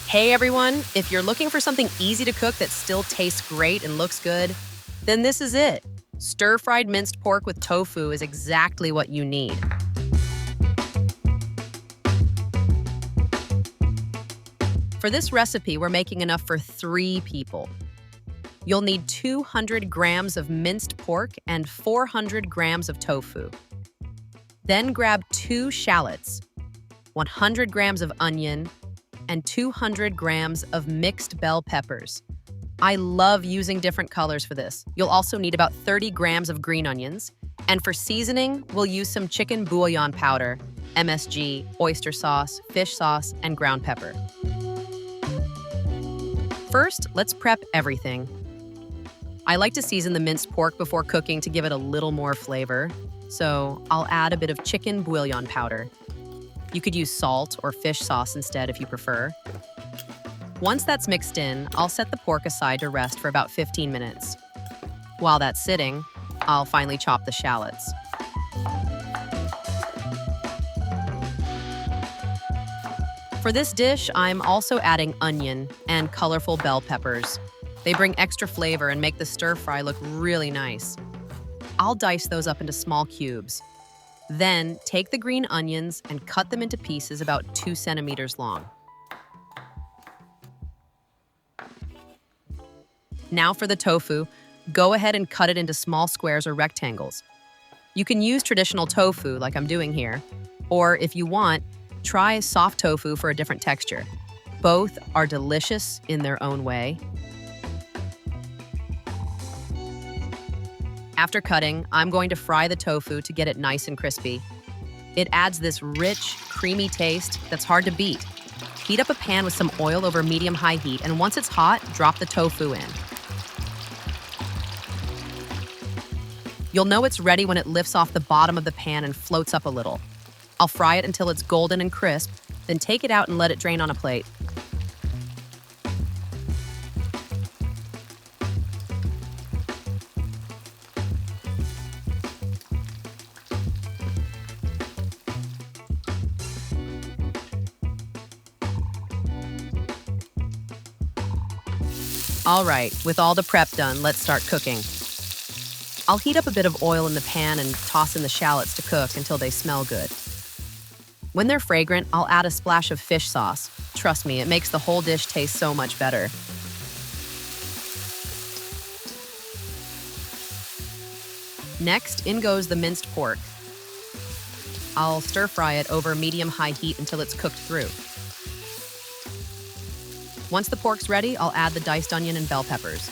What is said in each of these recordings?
Hey everyone, if you're looking for something easy to cook that still tastes great and looks good, then this is it. Stir-fried minced pork with tofu is exactly what you need. For this recipe, we're making enough for 3 people. You'll need 200 grams of minced pork and 400 grams of tofu. Then grab 2 shallots, 100 grams of onion, and 200 grams of mixed bell peppers. I love using different colors for this. You'll also need about 30 grams of green onions. And for seasoning, we'll use some chicken bouillon powder, MSG, oyster sauce, fish sauce, and ground pepper. First, let's prep everything. I like to season the minced pork before cooking to give it a little more flavor. So I'll add a bit of chicken bouillon powder. You could use salt or fish sauce instead if you prefer. Once that's mixed in, I'll set the pork aside to rest for about 15 minutes. While that's sitting, I'll finally chop the shallots. For this dish, I'm also adding onion and colorful bell peppers. They bring extra flavor and make the stir fry look really nice. I'll dice those up into small cubes. Then, take the green onions and cut them into pieces about 2 centimeters long. Now for the tofu, go ahead and cut it into small squares or rectangles. You can use traditional tofu like I'm doing here, or if you want, try soft tofu for a different texture. Both are delicious in their own way. After cutting, I'm going to fry the tofu to get it nice and crispy. It adds this rich, creamy taste that's hard to beat. Heat up a pan with some oil over medium-high heat, and once it's hot, drop the tofu in. You'll know it's ready when it lifts off the bottom of the pan and floats up a little. I'll fry it until it's golden and crisp, then take it out and let it drain on a plate. All right, with all the prep done, let's start cooking. I'll heat up a bit of oil in the pan and toss in the shallots to cook until they smell good. When they're fragrant, I'll add a splash of fish sauce. Trust me, it makes the whole dish taste so much better. Next, in goes the minced pork. I'll stir fry it over medium-high heat until it's cooked through. Once the pork's ready, I'll add the diced onion and bell peppers.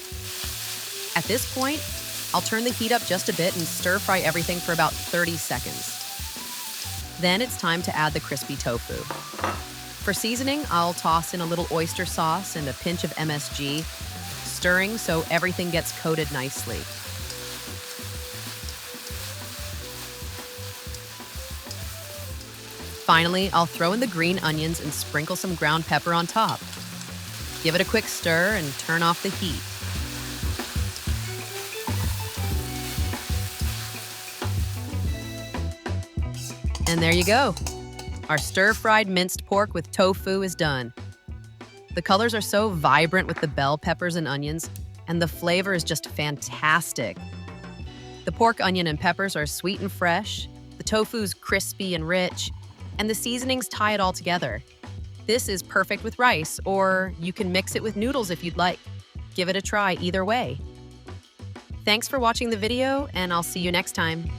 At this point, I'll turn the heat up just a bit and stir fry everything for about 30 seconds. Then it's time to add the crispy tofu. For seasoning, I'll toss in a little oyster sauce and a pinch of MSG, stirring so everything gets coated nicely. Finally, I'll throw in the green onions and sprinkle some ground pepper on top. Give it a quick stir and turn off the heat. And there you go. Our stir-fried minced pork with tofu is done. The colors are so vibrant with the bell peppers and onions, and the flavor is just fantastic. The pork, onion, and peppers are sweet and fresh, the tofu's crispy and rich, and the seasonings tie it all together. This is perfect with rice, or you can mix it with noodles if you'd like. Give it a try either way. Thanks for watching the video, and I'll see you next time.